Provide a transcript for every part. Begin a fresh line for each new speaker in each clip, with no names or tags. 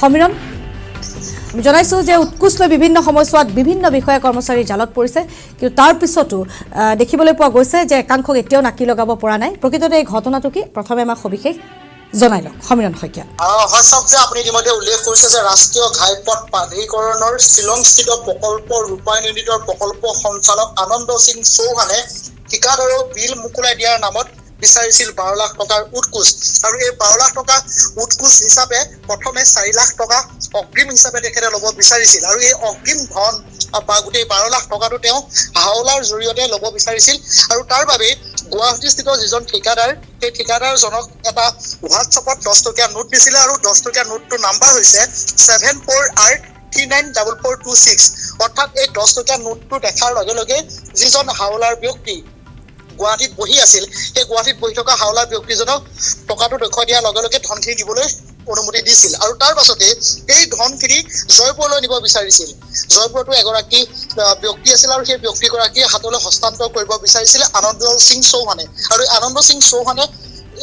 সমীৰণ আমি জনাইছোঁ যে উৎকোচ লৈ বিভিন্ন সময়ছোৱাত বিভিন্ন বিষয়া কৰ্মচাৰী জালত পৰিছে কিন্তু তাৰ পিছতো দেখিবলৈ পোৱা গৈছে যে একাংশক এতিয়াও নাকি লগাব পৰা নাই প্ৰকৃততে এই ঘটনাটো কি প্ৰথমে আমাক সবিশেষ জনাই লওক সমীৰণ শইকীয়া
সঁচাক যে আপুনি ইতিমধ্যে উল্লেখ কৰিছে যে ৰাষ্ট্ৰীয় ঘাইপথ প্ৰাধিকৰণৰ শ্বিলংস্থিত প্ৰকল্প ৰূপায়ণ ইউনিটৰ প্ৰকল্প সঞ্চালক আনন্দ সিং চৌহানে ঠিকাদাৰৰ বিল মুকুলাই দিয়াৰ নামত বিচাৰিছিল 12 লাখ টকাৰ উৎকোচ আৰু এই 12 লাখ টকা উৎকোচ হিচাপে প্ৰথমে 4 লাখ টকা অগ্ৰিম হিচাপে তেখেতে ল'ব বিচাৰিছিল আৰু এই অগ্ৰিম ধন বা গোটেই 12 লাখ টকাটো তেওঁ হাওলাৰ জৰিয়তে ল'ব বিচাৰিছিল আৰু তাৰ বাবে গুৱাহাটীস্থিত যিজন ঠিকাদাৰ সেই ঠিকাদাৰজনক এটা হোৱাটছআপত 10 টকীয়া নোট দিছিলে আৰু 10 টকীয়া নোটটোৰ নাম্বাৰ হৈছে 74R394426 অৰ্থাৎ এই 10 টকীয়া নোটটো দেখাৰ লগে লগে যিজন হাওলাৰ ব্যক্তি গুৱাহাটীত বহি আছিল সেই গুৱাহাটীত বহি থকা হাওলাৰ ব্যক্তিজনক টকাটো দেখুৱাই দিয়াৰ লগে লগে ধনখিনি দিবলৈ অনুমতি দিছিল আৰু তাৰ পাছতে এই ধনখিনি জয়পুৰলৈ নিব বিচাৰিছিল জয়পুৰতো এগৰাকী ব্যক্তি আছিল আৰু সেই ব্যক্তিগৰাকীৰ হাতলৈ হস্তান্তৰ কৰিব বিচাৰিছিল আনন্দ সিং চৌহানে আৰু আনন্দ সিং চৌহানে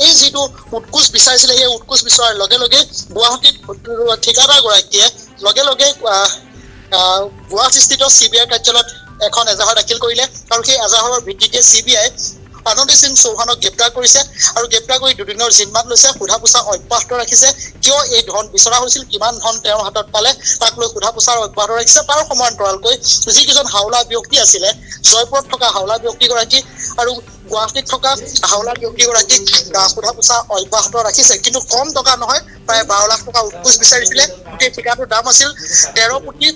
এই যিটো উৎকোচ বিচাৰিছিলে সেই উৎকোচ বিচৰাৰ লগে লগে গুৱাহাটীত ঠিকাদাৰগৰাকীয়ে লগে লগে গুৱাহাটীস্থিত CBI কাৰ্যালয়ত এখন এজাহাৰ দাখিল কৰিলে আৰু সেই এজাহাৰৰ ভিত্তিতে CBI আনন্দ সিং চৌহানক গ্ৰেপ্তাৰ কৰিছে আৰু গ্ৰেপ্তাৰ কৰি দুদিনৰ জিম্মাত লৈছে সোধা পোছা অব্যাহত ৰাখিছে কিয় এই ধন বিচৰা হৈছিল কিমান ধন তেওঁৰ হাতত পালে তাক লৈ সোধা পোছাৰ অব্যাহত ৰাখিছে তাৰ সমান্তৰালকৈ যিকেইজন হাওলা ব্যক্তি আছিলে জয়পুৰত থকা হাওলা ব্যক্তিগৰাকী আৰু গুৱাহাটীত থকা হাওলা ব্যক্তিগৰাকীক সোধা পোছা অব্যাহত ৰাখিছে কিন্তু কম টকা নহয় প্ৰায় 12 লাখ টকা উৎকোচ বিচাৰিছিলে গোটেই ঠিকাটোৰ দাম আছিল 13 কোটি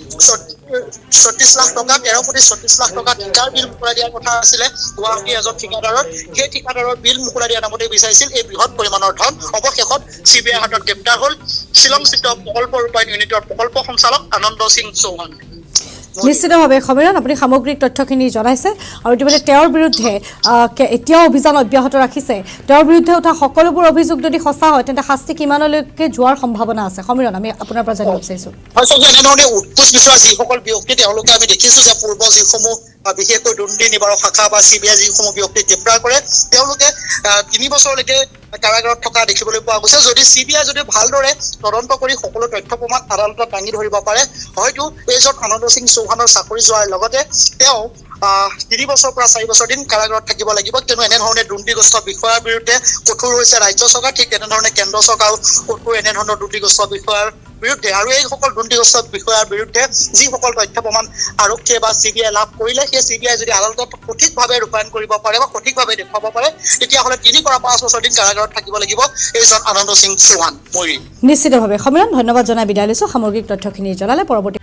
36 লাখ টকা 13 কোটি 36 লাখ টকা ঠিকাৰ বিল মুকুলাই দিয়াৰ কথা আছিলে গুৱাহাটীৰ এজন ঠিকাদাৰৰ সেই ঠিকাদাৰৰ বিল মুকুলাই দিয়া নামতে বিচাৰিছিল এই বৃহৎ পৰিমাণৰ ধন অৱশেষত CBI হাতত গ্ৰেপ্তাৰ হ'ল শ্বিলংস্থিত প্ৰকল্প ৰূপায়ণ ইউনিটৰ প্ৰকল্প সঞ্চালক আনন্দ সিং চৌহান
নিশ্চিতভাৱে সমীৰণ আপুনি সামগ্ৰিক তথ্যখিনি জনাইছে আৰু ইতিমধ্যে তেওঁৰ বিৰুদ্ধে এতিয়াও অভিযান অব্যাহত ৰাখিছে তেওঁৰ বিৰুদ্ধে উঠা সকলোবোৰ অভিযোগ যদি সঁচা হয় তেন্তে শাস্তি কিমানলৈকে যোৱাৰ সম্ভাৱনা আছে সমীৰণ আমি আপোনাৰ পৰা জানিব বিচাৰিছোঁ
এনেধৰণে উৎকোচ বিচৰা যিসকল ব্যক্তি তেওঁলোকে আমি দেখিছোঁ যে পূৰ্ব যিসমূহ বিশেষকৈ দুৰ্নীতি নিবাৰক শাখা বা CBI যিসমূহ ব্যক্তি গ্ৰেপ্তাৰ কৰে তেওঁলোকে 3 বছৰলৈকে কাৰাগাৰত থকা দেখিবলৈ পোৱা গৈছে যদি CBI যদি ভালদৰে তদন্ত কৰি সকলো তথ্য প্ৰমাণ আদালতত দাঙি ধৰিব পাৰে হয়তো এইজন আনন্দ সিং চৌহানৰ চাকৰি যোৱাৰ লগতে তেওঁ 3 বছৰৰ পৰা 4 বছৰ দিন কাৰাগাৰত থাকিব লাগিব কিয়নো এনেধৰণে দুৰ্নীতিগ্ৰস্ত বিষয়াৰ বিৰুদ্ধে কঠোৰ হৈছে ৰাজ্য চৰকাৰ ঠিক তেনেধৰণে কেন্দ্ৰ চৰকাৰো কঠোৰ এনেধৰণৰ দুৰ্নীতিগ্ৰস্ত বিষয়াৰ বিৰুদ্ধে আৰু এইসকল দুৰ্নীতিগ্ৰস্ত বিষয়াৰ বিৰুদ্ধে যিসকল তথ্য প্ৰমাণ আৰক্ষীয়ে বা CBI লাভ কৰিলে সেই CBI যদি আদালতত সঠিকভাৱে ৰূপায়ণ কৰিব পাৰে বা সঠিকভাৱে দেখুৱাব পাৰে তেতিয়াহ'লে 3 পৰা 5 বছৰ দিন কাৰাগাৰত থাকিব লাগিব এইজন আনন্দ সিং চৌহান
নিশ্চিতভাৱে সমীৰণ ধন্যবাদ জনাই বিদায় লৈছোঁ সামগ্ৰিক তথ্যখিনি জনালে পৰৱৰ্তী